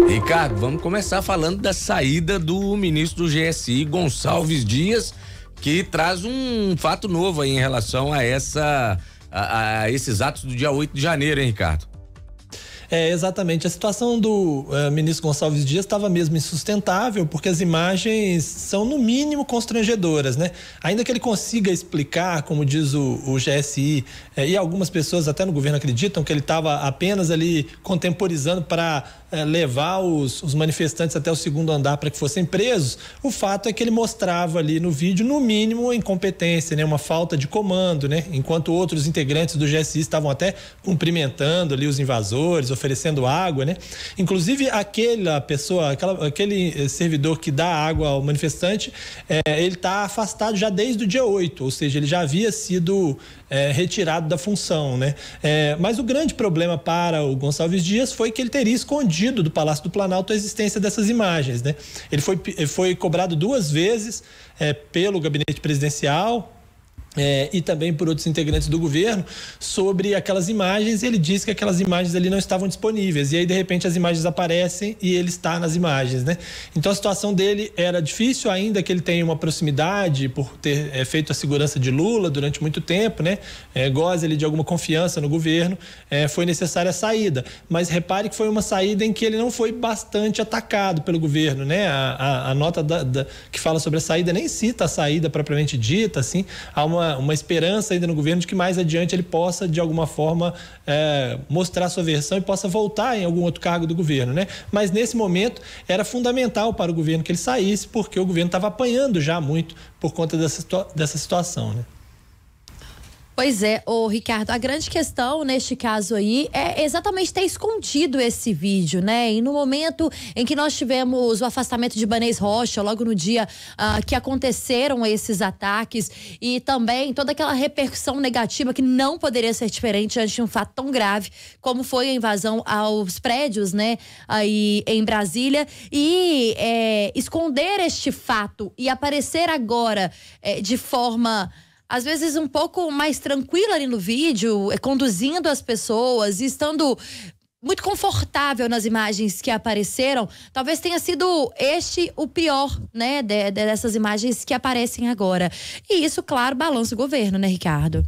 Ricardo, vamos começar falando da saída do ministro do GSI, Gonçalves Dias, que traz um fato novo aí em relação a esses atos do dia 8 de janeiro, hein, Ricardo? Exatamente. A situação do ministro Gonçalves Dias estava mesmo insustentável, porque as imagens são, no mínimo, constrangedoras, né? Ainda que ele consiga explicar, como diz o GSI, e algumas pessoas até no governo acreditam que ele estava apenas ali contemporizando para levar os manifestantes até o segundo andar para que fossem presos. O fato é que ele mostrava ali no vídeo, no mínimo, incompetência, né? Uma falta de comando, né? Enquanto outros integrantes do GSI estavam até cumprimentando ali os invasores, oferecendo água, né? Inclusive aquele servidor que dá água ao manifestante, ele está afastado já desde o dia 8, ou seja, ele já havia sido retirado da função, né? Mas o grande problema para o Gonçalves Dias foi que ele teria escondido do Palácio do Planalto a existência dessas imagens, né? Ele foi cobrado 2 vezes pelo gabinete presidencial e também por outros integrantes do governo sobre aquelas imagens. Ele disse que aquelas imagens ali não estavam disponíveis, e aí de repente as imagens aparecem e ele está nas imagens, né? Então a situação dele era difícil, ainda que ele tenha uma proximidade por ter feito a segurança de Lula durante muito tempo, né? Goza ele de alguma confiança no governo, foi necessária a saída, mas repare que foi uma saída em que ele não foi bastante atacado pelo governo, né? A nota que fala sobre a saída nem cita a saída propriamente dita, assim. Há uma esperança ainda no governo de que mais adiante ele possa, de alguma forma, mostrar sua versão e possa voltar em algum outro cargo do governo, né? Mas nesse momento era fundamental para o governo que ele saísse, porque o governo estava apanhando já muito por conta dessa situação, né? Pois é, Ricardo, a grande questão neste caso aí é exatamente ter escondido esse vídeo, né? E no momento em que nós tivemos o afastamento de Ibanez Rocha, logo no dia que aconteceram esses ataques, e também toda aquela repercussão negativa que não poderia ser diferente diante de um fato tão grave como foi a invasão aos prédios, né? Aí em Brasília, e esconder este fato e aparecer agora de forma às vezes um pouco mais tranquila ali no vídeo, conduzindo as pessoas, estando muito confortável nas imagens que apareceram, talvez tenha sido o pior, né, dessas imagens que aparecem agora. E isso, claro, balança o governo, né, Ricardo?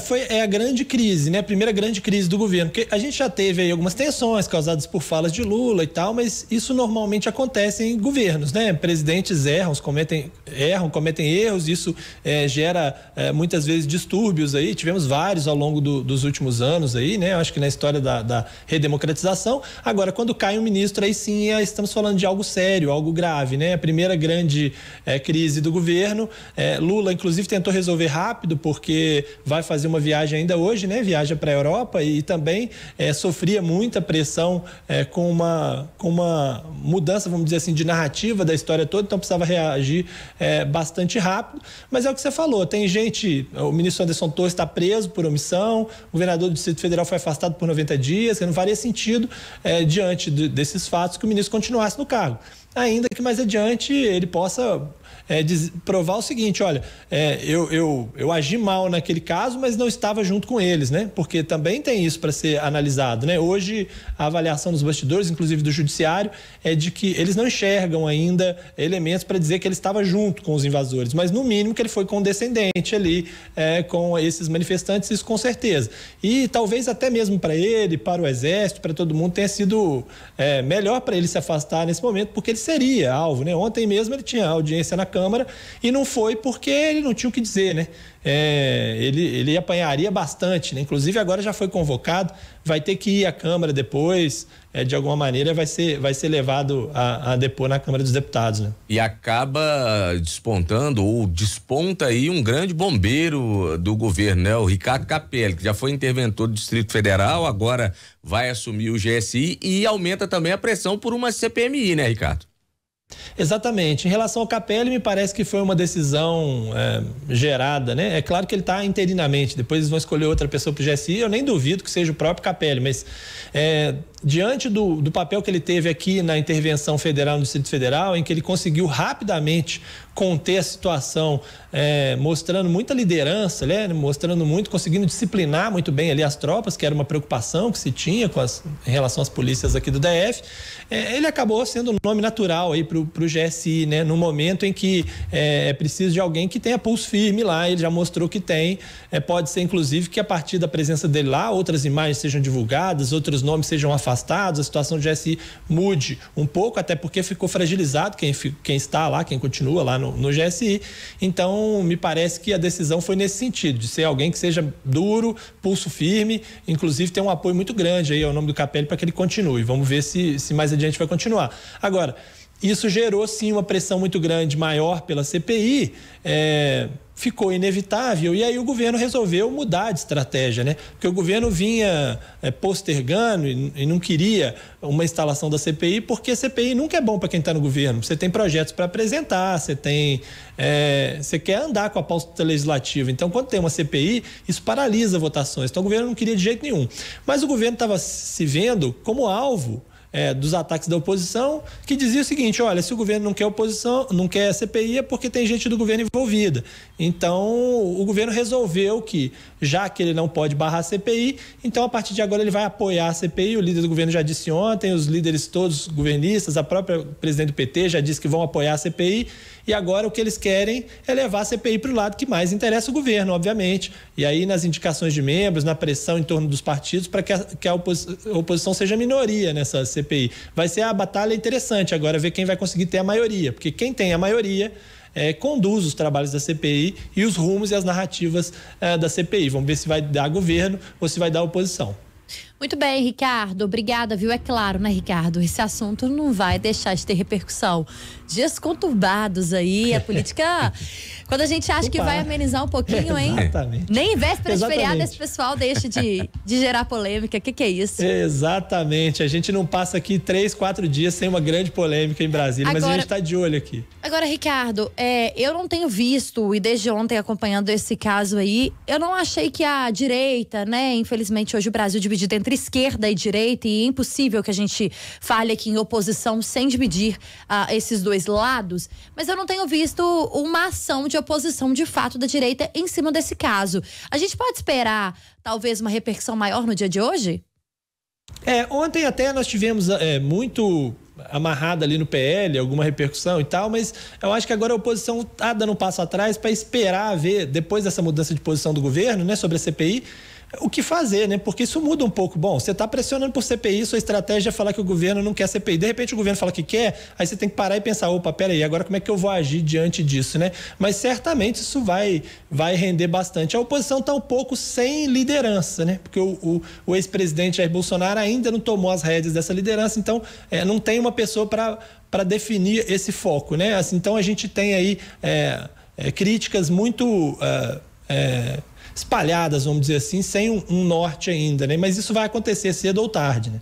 Foi a grande crise, né? A primeira grande crise do governo, porque a gente já teve aí algumas tensões causadas por falas de Lula e tal, mas isso normalmente acontece em governos, né? Presidentes cometem erros, isso gera muitas vezes distúrbios aí. Tivemos vários ao longo dos últimos anos aí, né? Eu acho que na história da redemocratização. Agora, quando cai um ministro, aí sim estamos falando de algo sério, algo grave, né? A primeira grande crise do governo, Lula inclusive tentou resolver rápido, porque vai fazer uma viagem ainda hoje, né? Viaja para a Europa, e também sofria muita pressão com uma mudança, vamos dizer assim, de narrativa da história toda, então precisava reagir bastante rápido. Mas é o que você falou, tem gente, o ministro Anderson Torres está preso por omissão, o governador do Distrito Federal foi afastado por 90 dias, que não faria sentido diante desses fatos que o ministro continuasse no cargo. Ainda que mais adiante ele possa provar o seguinte: olha, eu agi mal naquele caso, mas não estava junto com eles, né? Porque também tem isso para ser analisado, né? Hoje a avaliação dos bastidores, inclusive do judiciário, é de que eles não enxergam ainda elementos para dizer que ele estava junto com os invasores, mas no mínimo que ele foi condescendente ali com esses manifestantes, isso com certeza. E talvez até mesmo para ele, para o Exército, para todo mundo, tenha sido melhor para ele se afastar nesse momento, porque ele seria alvo, né? Ontem mesmo ele tinha audiência na Câmara e não foi porque ele não tinha o que dizer, né? Ele apanharia bastante, né? Inclusive agora já foi convocado, vai ter que ir à Câmara depois, de alguma maneira vai ser levado a depor na Câmara dos Deputados, né? E acaba despontando, ou desponta aí, um grande bombeiro do governo, né? O Ricardo Capelli, que já foi interventor do Distrito Federal, agora vai assumir o GSI, e aumenta também a pressão por uma CPMI, né, Ricardo? Exatamente. Em relação ao Capelli, me parece que foi uma decisão gerada, né? É claro que ele está interinamente, depois eles vão escolher outra pessoa para o GSI, eu nem duvido que seja o próprio Capelli, mas diante do papel que ele teve aqui na intervenção federal no Distrito Federal, em que ele conseguiu rapidamente conter a situação, mostrando muita liderança, né? Mostrando muito, conseguindo disciplinar muito bem ali as tropas, que era uma preocupação que se tinha em relação às polícias aqui do DF, ele acabou sendo um nome natural aí para o GSI, né? No momento em que é preciso de alguém que tenha pulso firme lá, ele já mostrou que tem, pode ser inclusive que a partir da presença dele lá, outras imagens sejam divulgadas, outros nomes sejam afastados, a situação do GSI mude um pouco, até porque ficou fragilizado quem está lá, quem continua lá no GSI. Então, me parece que a decisão foi nesse sentido, de ser alguém que seja duro, pulso firme, inclusive tem um apoio muito grande aí ao nome do Capelli para que ele continue. Vamos ver se mais adiante vai continuar. Agora, isso gerou sim uma pressão muito grande, maior pela CPI, ficou inevitável e aí o governo resolveu mudar de estratégia, né? Porque o governo vinha postergando e não queria uma instalação da CPI, porque a CPI nunca é bom para quem está no governo. Você tem projetos para apresentar, você quer andar com a pauta legislativa. Então, quando tem uma CPI, isso paralisa votações. Então, o governo não queria de jeito nenhum. Mas o governo estava se vendo como alvo dos ataques da oposição, que dizia o seguinte: olha, se o governo não quer oposição, não quer CPI, é porque tem gente do governo envolvida. Então, o governo resolveu que, já que ele não pode barrar a CPI, então a partir de agora ele vai apoiar a CPI. O líder do governo já disse ontem, os líderes todos governistas, a própria presidente do PT já disse que vão apoiar a CPI. E agora o que eles querem é levar a CPI para o lado que mais interessa o governo, obviamente. E aí nas indicações de membros, na pressão em torno dos partidos para que a oposição seja minoria nessa CPI. Vai ser a batalha interessante agora, ver quem vai conseguir ter a maioria. Porque quem tem a maioria conduz os trabalhos da CPI e os rumos e as narrativas da CPI. Vamos ver se vai dar governo ou se vai dar oposição. Muito bem, Ricardo, obrigada, viu? É claro, né, Ricardo? Esse assunto não vai deixar de ter repercussão. Dias conturbados aí, a política... Quando a gente acha que vai amenizar um pouquinho, hein? Exatamente. Nem em véspera de feriado esse pessoal deixa de gerar polêmica. O que é isso? Exatamente. A gente não passa aqui 3, 4 dias sem uma grande polêmica em Brasília, mas a gente está de olho aqui. Agora, Ricardo, eu não tenho visto, e desde ontem acompanhando esse caso aí, eu não achei que a direita, né? Infelizmente, hoje o Brasil dividido entre esquerda e direita, e é impossível que a gente fale aqui em oposição sem dividir esses dois lados, mas eu não tenho visto uma ação de oposição de fato da direita em cima desse caso. A gente pode esperar talvez uma repercussão maior no dia de hoje? Ontem até nós tivemos muito amarrada ali no PL, alguma repercussão e tal, mas eu acho que agora a oposição está dando um passo atrás para esperar ver, depois dessa mudança de posição do governo, né, sobre a CPI, o que fazer, né? Porque isso muda um pouco. Bom, você está pressionando por CPI, sua estratégia é falar que o governo não quer CPI. De repente o governo fala que quer, aí você tem que parar e pensar, opa, peraí, agora como é que eu vou agir diante disso, né? Mas certamente isso vai render bastante. A oposição está um pouco sem liderança, né? Porque o ex-presidente Jair Bolsonaro ainda não tomou as rédeas dessa liderança, então não tem uma pessoa para definir esse foco, né? Assim, então a gente tem aí críticas muito espalhadas, vamos dizer assim, sem um norte ainda, né? Mas isso vai acontecer cedo ou tarde, né?